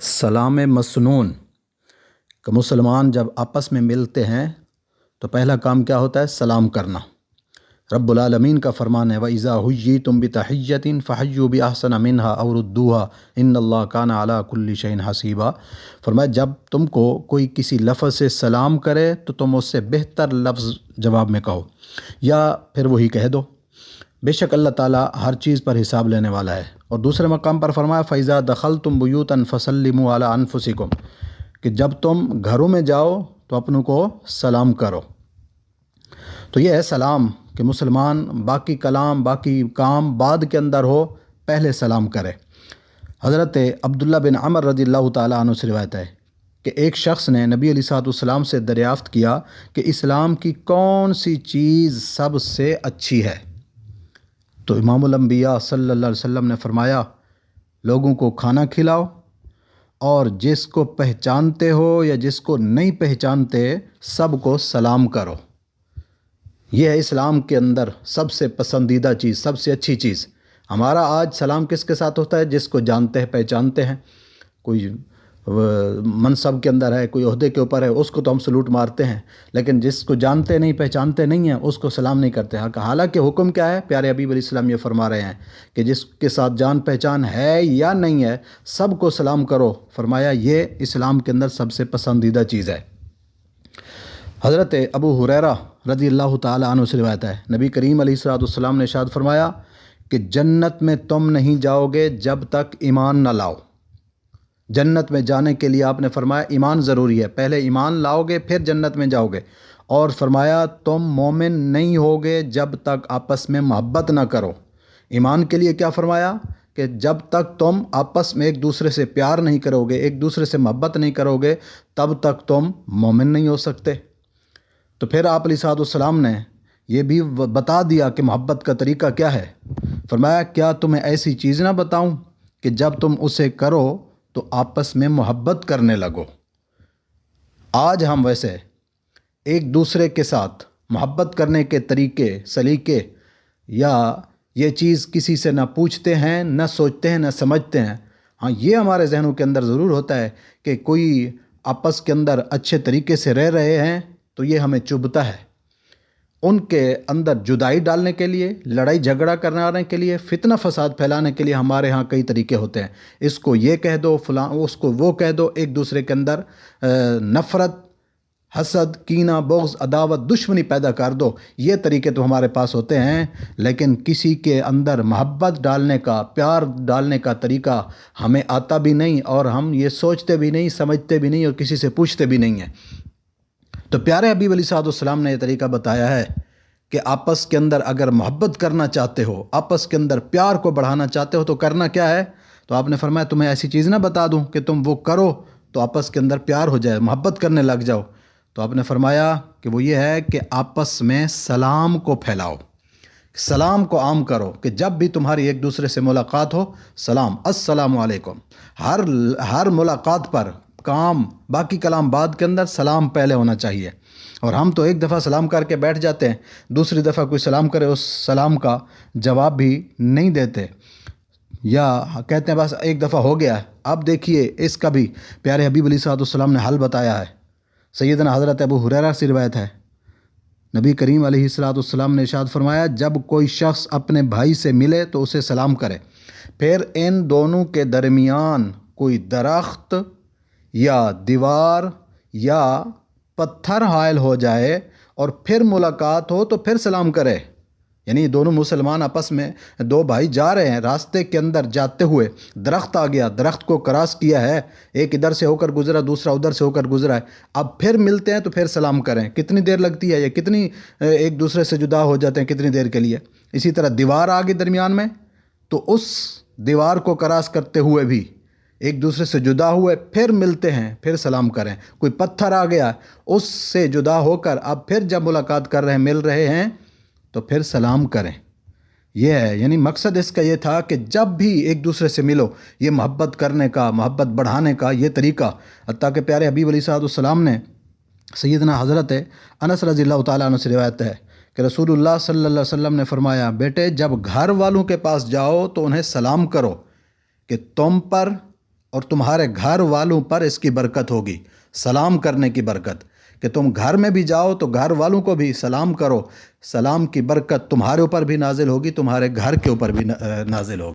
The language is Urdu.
سلام مسنون کہ مسلمان جب آپس میں ملتے ہیں تو پہلا کام کیا ہوتا ہے؟ سلام کرنا۔ رب العالمین کا فرمان ہے وَإِذَا حُيِّيتُم بِتَحِيَّةٍ فَحَيُّوا بِأَحْسَنَ مِنْهَا أَوْ رُدُّوهَا إِنَّ اللَّهَ كَانَ عَلَى كُلِّ شَيْءٍ حَسِيبًا۔ فرمایا جب تم کو کوئی کسی لفظ سے سلام کرے تو تم اس سے بہتر لفظ جواب میں کہو یا پھر وہی کہہ دو، بے شک اللہ تعالیٰ ہر چیز پر حساب لینے والا ہے۔ اور دوسرے مقام پر فرمایا فَإِذَا دَخَلْتُمْ بُيُوتًا فَسَلِّمُوا عَلَىٰ أَنفُسِكُمْ کہ جب تم گھروں میں جاؤ تو اپنوں کو سلام کرو۔ تو یہ ہے سلام کہ مسلمان باقی کلام باقی کام بعد کے اندر ہو، پہلے سلام کرے۔ حضرت عبداللہ بن عمر رضی اللہ تعالیٰ عنہ سے روایت ہے کہ ایک شخص نے نبی علیہ الصلوۃ والسلام سے دریافت کیا کہ اسلام کی کون سی چیز سب سے اچھی ہے؟ تو امام الانبیاء صلی اللہ علیہ وسلم نے فرمایا لوگوں کو کھانا کھلاؤ اور جس کو پہچانتے ہو یا جس کو نہیں پہچانتے سب کو سلام کرو۔ یہ ہے اسلام کے اندر سب سے پسندیدہ چیز، سب سے اچھی چیز۔ ہمارا آج سلام کس کے ساتھ ہوتا ہے؟ جس کو جانتے ہیں پہچانتے ہیں، کوئی منصب کے اندر ہے، کوئی عہدے کے اوپر ہے، اس کو تو ہم سلوٹ مارتے ہیں، لیکن جس کو جانتے نہیں پہچانتے نہیں ہیں اس کو سلام نہیں کرتے۔ حالانکہ حکم کیا ہے؟ پیارے حبیب علیہ السلام یہ فرما رہے ہیں کہ جس کے ساتھ جان پہچان ہے یا نہیں ہے سب کو سلام کرو۔ فرمایا یہ اسلام کے اندر سب سے پسندیدہ چیز ہے۔ حضرت ابو ہریرہ رضی اللہ تعالیٰ عنہ سے روایت ہے نبی کریم علیہ الصلوۃ والسلام نے ارشاد فرمایا کہ جنت میں تم نہیں جاؤ گے جب تک ایمان نہ لاؤ۔ جنت میں جانے کے لیے آپ نے فرمایا ایمان ضروری ہے، پہلے ایمان لاؤ گے پھر جنت میں جاؤ گے۔ اور فرمایا تم مومن نہیں ہوگے جب تک آپس میں محبت نہ کرو۔ ایمان کے لیے کیا فرمایا کہ جب تک تم آپس میں ایک دوسرے سے پیار نہیں کرو گے، ایک دوسرے سے محبت نہیں کرو گے، تب تک تم مومن نہیں ہو سکتے۔ تو پھر آپ علیہ الصلوۃ والسلام نے یہ بھی بتا دیا کہ محبت کا طریقہ کیا ہے۔ فرمایا کیا تمہیں ایسی چیز نہ بتاؤں کہ جب تم اسے کرو تو آپس میں محبت کرنے لگو۔ آج ہم ویسے ایک دوسرے کے ساتھ محبت کرنے کے طریقے سلیقے یا یہ چیز کسی سے نہ پوچھتے ہیں، نہ سوچتے ہیں، نہ سمجھتے ہیں۔ ہاں یہ ہمارے ذہنوں کے اندر ضرور ہوتا ہے کہ کوئی آپس کے اندر اچھے طریقے سے رہ رہے ہیں تو یہ ہمیں چبھتا ہے۔ ان کے اندر جدائی ڈالنے کے لیے، لڑائی جھگڑا کرنے کے لیے، فتنہ فساد پھیلانے کے لیے ہمارے ہاں کئی طریقے ہوتے ہیں۔ اس کو یہ کہہ دو، فلاں اس کو وہ کہہ دو، ایک دوسرے کے اندر نفرت، حسد، کینہ، بغض، عداوت، دشمنی پیدا کر دو۔ یہ طریقے تو ہمارے پاس ہوتے ہیں، لیکن کسی کے اندر محبت ڈالنے کا، پیار ڈالنے کا طریقہ ہمیں آتا بھی نہیں، اور ہم یہ سوچتے بھی نہیں، سمجھتے بھی نہیں، اور کسی سے پوچھتے بھی نہیں ہیں۔ تو پیارے حبیب علیہ الصلوۃ والسلام نے یہ طریقہ بتایا ہے کہ آپس کے اندر اگر محبت کرنا چاہتے ہو، آپس کے اندر پیار کو بڑھانا چاہتے ہو تو کرنا کیا ہے؟ تو آپ نے فرمایا تمہیں ایسی چیز نہ بتا دوں کہ تم وہ کرو تو آپس کے اندر پیار ہو جائے، محبت کرنے لگ جاؤ۔ تو آپ نے فرمایا کہ وہ یہ ہے کہ آپس میں سلام کو پھیلاؤ، سلام کو عام کرو کہ جب بھی تمہاری ایک دوسرے سے ملاقات ہو سلام، السلام علیکم۔ ہر ملاقات پر کام باقی کلام بعد کے اندر سلام پہلے ہونا چاہیے۔ اور ہم تو ایک دفعہ سلام کر کے بیٹھ جاتے ہیں، دوسری دفعہ کوئی سلام کرے اس سلام کا جواب بھی نہیں دیتے، یا کہتے ہیں بس ایک دفعہ ہو گیا ہے۔ اب دیکھیے اس کا بھی پیارے حبیب علیہ الصلوۃ والسلام نے حل بتایا ہے۔ سیدنا حضرت ابو ہریرہ سے روایت ہے نبی کریم علیہ الصلوۃ والسلام نے ارشاد فرمایا جب کوئی شخص اپنے بھائی سے ملے تو اسے سلام کرے، پھر ان دونوں کے درمیان کوئی درخت یا دیوار یا پتھر حائل ہو جائے اور پھر ملاقات ہو تو پھر سلام کرے۔ یعنی دونوں مسلمان آپس میں دو بھائی جا رہے ہیں، راستے کے اندر جاتے ہوئے درخت آ گیا، درخت کو کراس کیا ہے، ایک ادھر سے ہو کر گزرا، دوسرا ادھر سے ہو کر گزرا ہے، اب پھر ملتے ہیں تو پھر سلام کریں۔ کتنی دیر لگتی ہے یہ، کتنی ایک دوسرے سے جدا ہو جاتے ہیں کتنی دیر کے لیے۔ اسی طرح دیوار آ گئی درمیان میں تو اس دیوار کو کراس کرتے ہوئے بھی ایک دوسرے سے جدا ہوئے پھر ملتے ہیں پھر سلام کریں۔ کوئی پتھر آ گیا اس سے جدا ہو کر اب پھر جب ملاقات کر رہے ہیں، مل رہے ہیں تو پھر سلام کریں۔ یہ ہے، یعنی مقصد اس کا یہ تھا کہ جب بھی ایک دوسرے سے ملو یہ محبت کرنے کا، محبت بڑھانے کا یہ طریقہ۔ حتیٰ کہ پیارے حبیب علیہ الصلوۃ والسلام نے سیدنا حضرت انس رضی اللہ تعالیٰ عنہ سے روایت ہے کہ رسول اللہ صلی اللہ علیہ وسلم نے فرمایا بیٹے جب گھر والوں کے پاس جاؤ تو انہیں سلام کرو کہ تم پر اور تمہارے گھر والوں پر اس کی برکت ہوگی، سلام کرنے کی برکت، کہ تم گھر میں بھی جاؤ تو گھر والوں کو بھی سلام کرو، سلام کی برکت تمہارے اوپر بھی نازل ہوگی، تمہارے گھر کے اوپر بھی نازل ہوگی۔